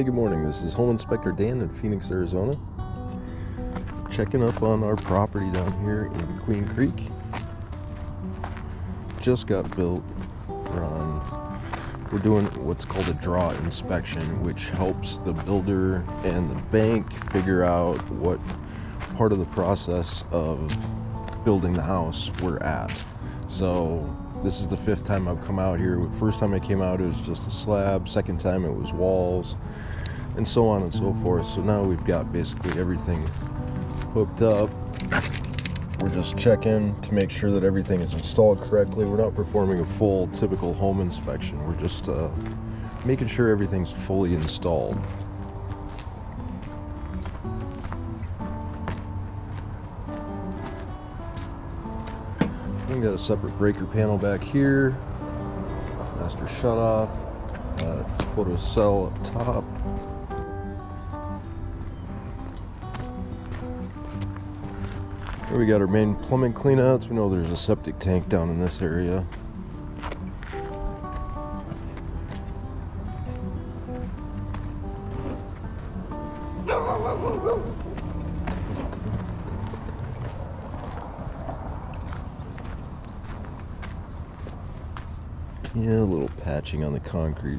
Hey, good morning. This is Home Inspector Dan in Phoenix, Arizona. Checking up on our property down here in Queen Creek. Just got built. We're doing what's called a draw inspection, which helps the builder and the bank figure out what part of the process of building the house we're at. So this is the 5th time I've come out here. First time I came out, it was just a slab. Second time it was walls, and so on and so forth. So now we've got basically everything hooked up. We're just checking to make sure that everything is installed correctly. We're not performing a full typical home inspection. We're just making sure everything's fully installed. We got a separate breaker panel back here, master shutoff, photo cell up top. Here we got our main plumbing cleanouts. We know there's a septic tank down in this area. Yeah, a little patching on the concrete.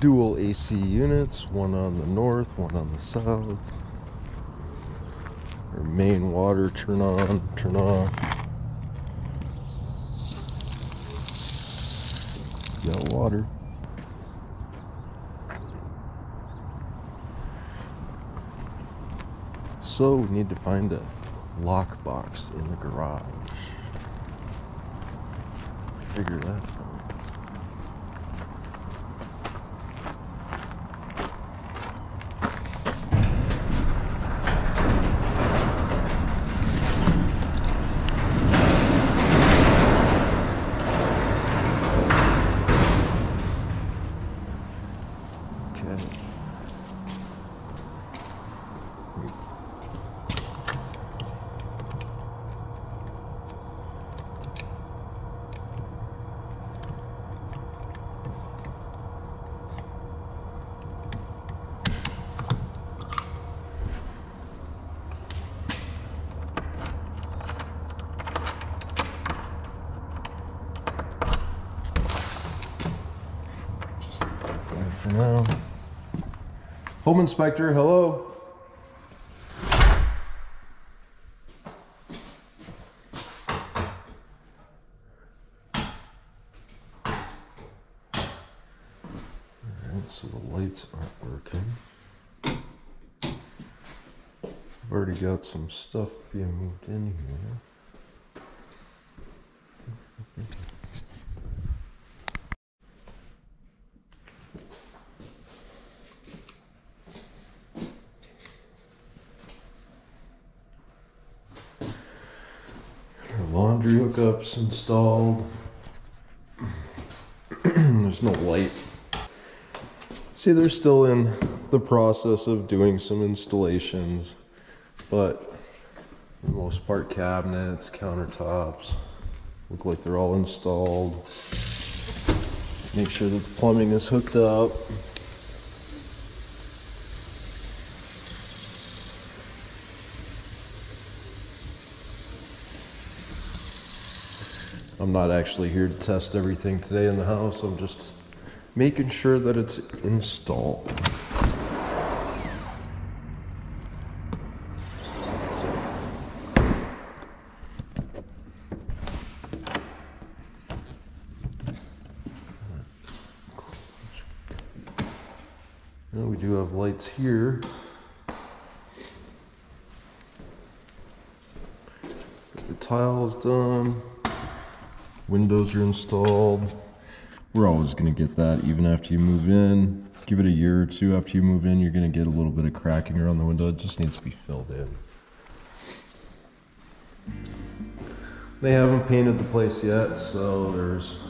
Dual AC units, one on the north, one on the south. Our main water turn on, turn off. Got water. So we need to find a lock box in the garage. Figure that out. For now. Home inspector, hello. Alright, so the lights aren't working. I've already got some stuff being moved in here. Laundry hookups installed. There's no light. See, they're still in the process of doing some installations, but for the most part, cabinets, countertops look like they're all installed. Make sure that the plumbing is hooked up. I'm not actually here to test everything today in the house. I'm just making sure that it's installed. Now we do have lights here. So the tile's done. Windows are installed. We're always going to get that even after you move in. Give it a year or two after you move in, you're going to get a little bit of cracking around the window. It just needs to be filled in. They haven't painted the place yet, so there's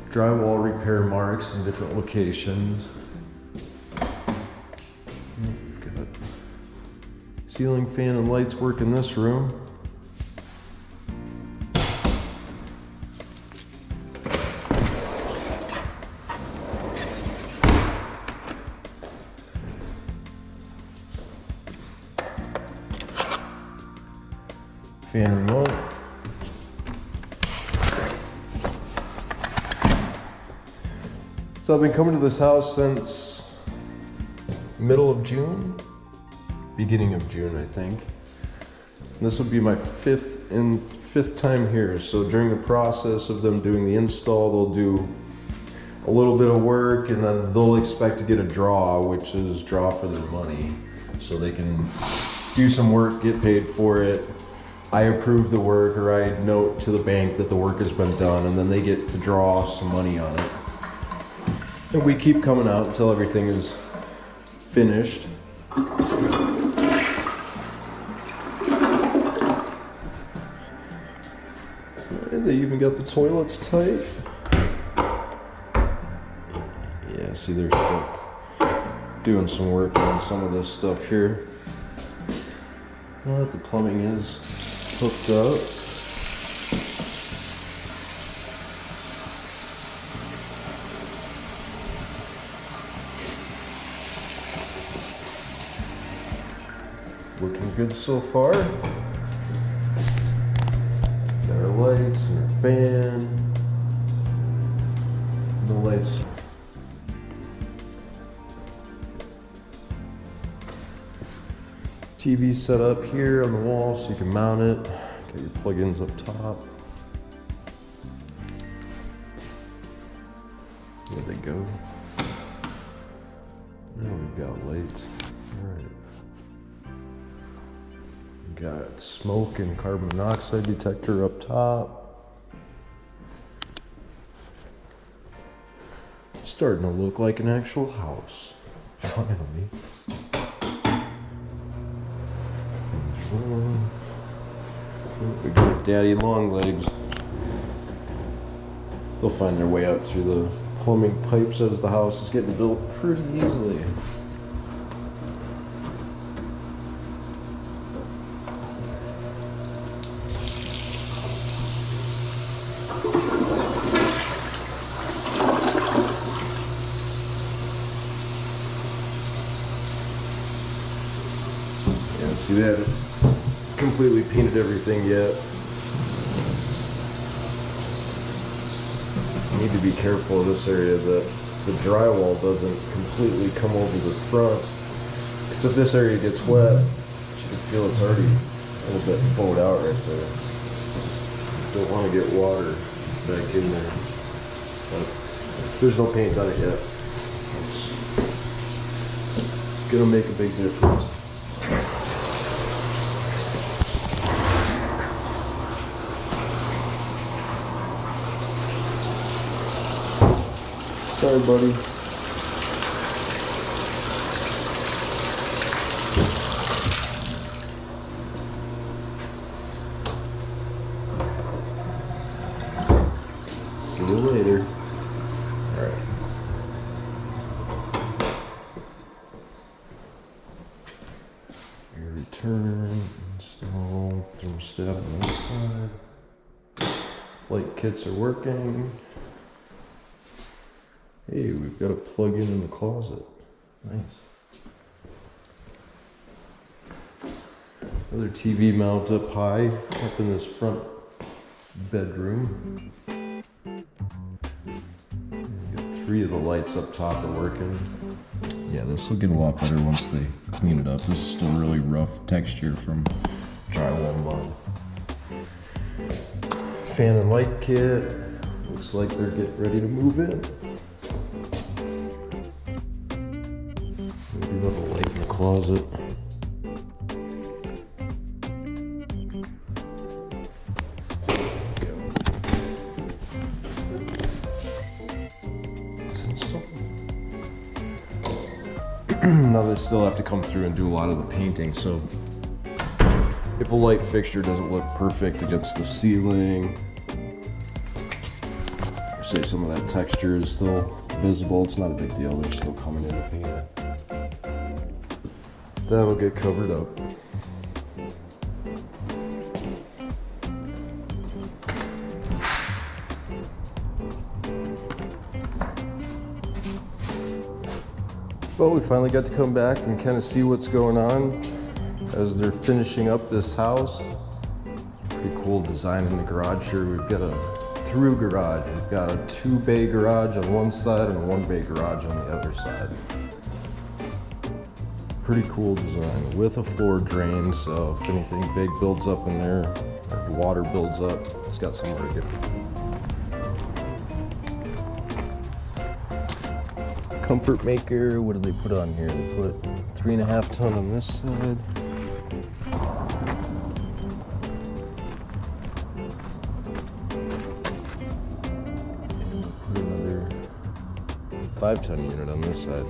drywall repair marks in different locations. We've got ceiling fan and lights work in this room. fan remote. So I've been coming to this house since middle of June, beginning of June, I think. This will be my fifth time here. So during the process of them doing the install, they'll do a little bit of work and then they'll expect to get a draw, which is draw for their money. So they can do some work, get paid for it. I approve the work, or I note to the bank that the work has been done, and then they get to draw some money on it. And we keep coming out until everything is finished. And they even got the toilets tight. Yeah, see, they're still doing some work on some of this stuff here. Now that the plumbing is hooked up. Looking good so far. Got our lights and our fan. The lights. TV set up here on the wall so you can mount it. Got your plugins up top. There they go. Now we've got lights. All right. Got smoke and carbon monoxide detector up top. Starting to look like an actual house, finally. We got daddy long legs. They'll find their way out through the plumbing pipes as the house is getting built pretty easily. Yeah, see that? Completely painted everything yet. Need to be careful in this area that the drywall doesn't completely come over the front. Because if this area gets wet, you can feel it's already a little bit bowed out right there. Don't want to get water back in there. But there's no paint on it yet. It's gonna make a big difference. Sorry, buddy. See you later. All right. Your return, install, thermostat on this side. Light kits are working. Hey, we've got a plug-in in the closet. Nice. Another TV mount up high, up in this front bedroom. Got 3 of the lights up top are working. Yeah, this will get a lot better once they clean it up. This is still really rough texture from drywall mud. Fan and light kit. Looks like they're getting ready to move in. Another light in the closet. Now they still have to come through and do a lot of the painting, so if a light fixture doesn't look perfect against the ceiling, or say some of that texture is still visible, it's not a big deal, they're still coming in to paint it. That'll get covered up. Well, we finally got to come back and kind of see what's going on as they're finishing up this house. Pretty cool design in the garage here. We've got a through garage. We've got a 2-bay garage on one side and a 1-bay garage on the other side. Pretty cool design with a floor drain, so if anything big builds up in there, or water builds up, it's got somewhere to get. Comfort maker, what did they put on here? They put 3.5 ton on this side. And put another 5-ton unit on this side.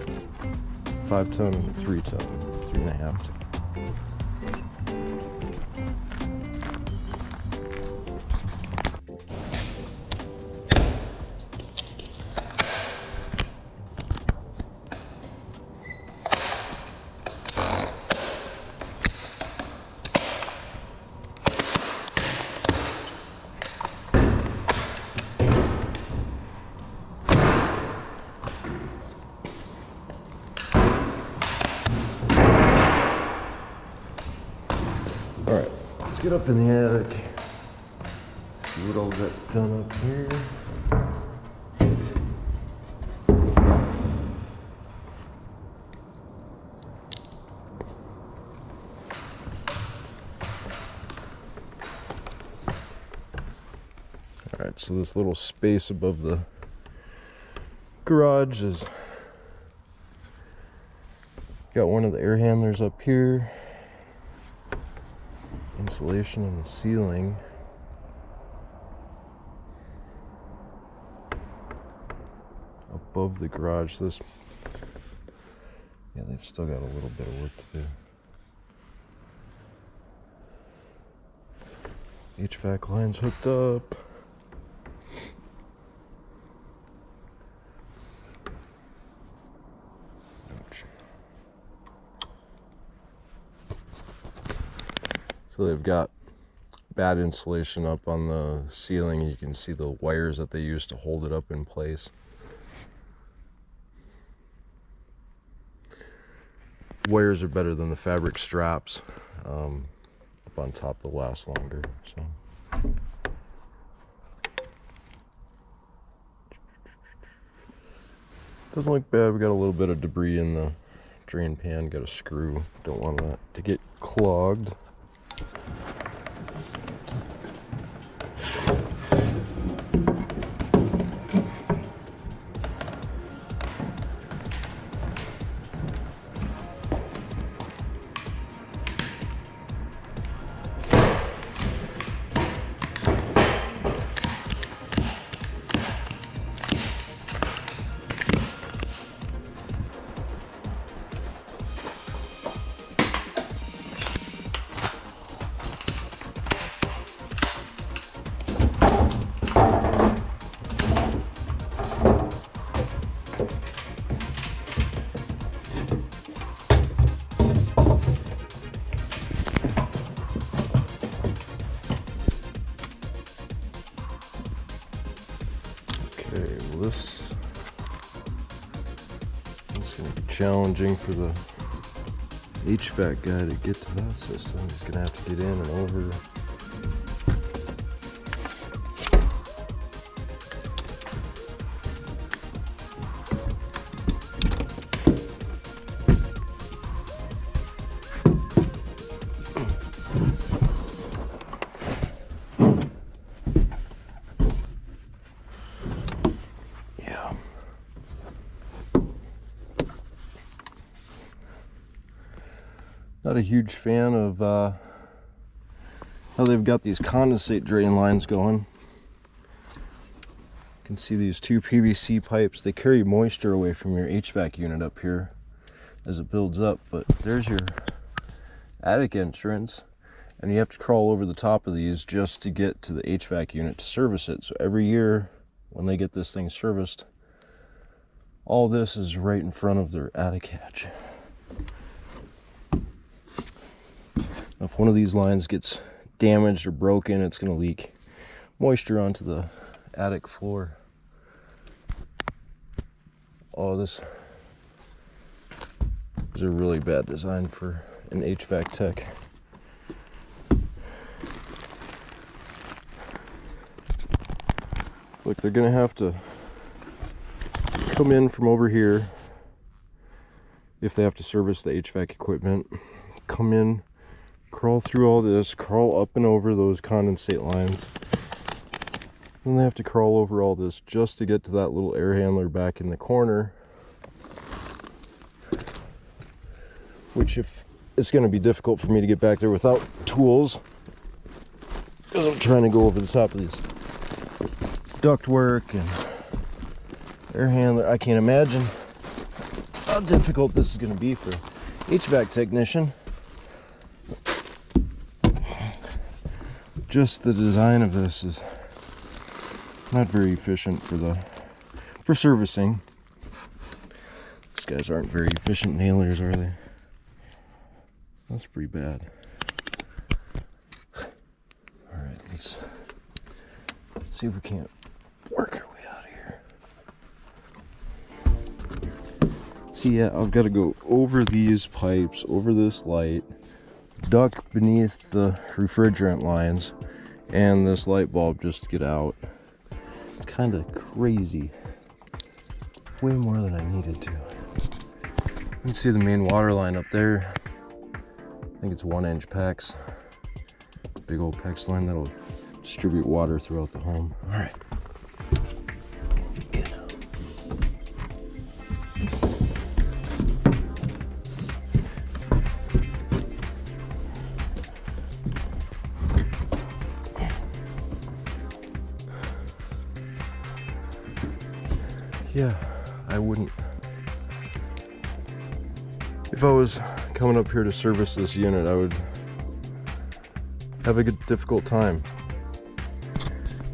5 ton and 3 ton, 3.5 ton. All right, let's get up in the attic, see what all got done up here. All right, so this little space above the garage is got one of the air handlers up here. Insulation on the ceiling. Above the garage. This, yeah, they've still got a little bit of work to do. HVAC lines hooked up. So they've got bad insulation up on the ceiling. You can see the wires that they use to hold it up in place. Wires are better than the fabric straps. Up on top, they'll last longer. So. Doesn't look bad. We got a little bit of debris in the drain pan. Got a screw. Don't want that to get clogged. Okay, well this is going to be challenging for the HVAC guy to get to that system. He's going to have to get in and over. Not a huge fan of how they've got these condensate drain lines going. You can see these 2 PVC pipes. They carry moisture away from your HVAC unit up here as it builds up, but there's your attic entrance, and you have to crawl over the top of these just to get to the HVAC unit to service it. So every year when they get this thing serviced, all this is right in front of their attic hatch. If one of these lines gets damaged or broken, it's going to leak moisture onto the attic floor. Oh, this is a really bad design for an HVAC tech. Look, they're gonna have to come in from over here if they have to service the HVAC equipment. Come in, crawl through all this, crawl up and over those condensate lines. Then they have to crawl over all this just to get to that little air handler back in the corner. Which, if it's going to be difficult for me to get back there without tools, because I'm trying to go over the top of these ductwork and air handler. I can't imagine how difficult this is going to be for HVAC technician. Just the design of this is not very efficient for servicing. These guys aren't very efficient nailers, are they? That's pretty bad. Alright, let's see if we can't work our way out of here. See, yeah, I've got to go over these pipes, over this light, duck beneath the refrigerant lines, and this light bulb just to get out. It's kind of crazy. Way more than I needed to. You can see the main water line up there. I think it's 1-inch PEX. Big old PEX line that'll distribute water throughout the home. All right. Get out. Yeah, I wouldn't. If I was coming up here to service this unit, I would have a difficult time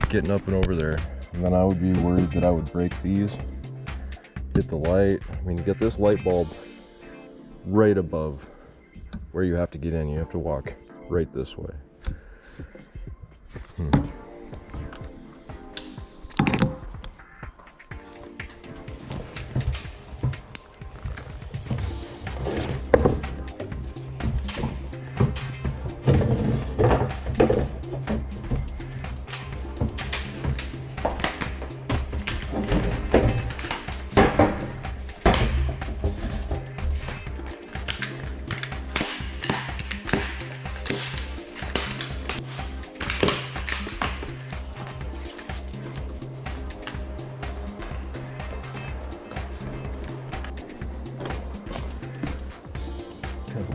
getting up and over there. And then I would be worried that I would break these, hit the light. I mean, get this light bulb right above where you have to get in. You have to walk right this way.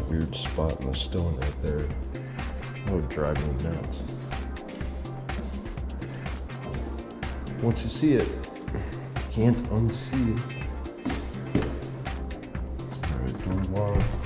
Weird spot in the stone right there. That would drive me nuts. Once you see it, you can't unsee it. Alright, drywall.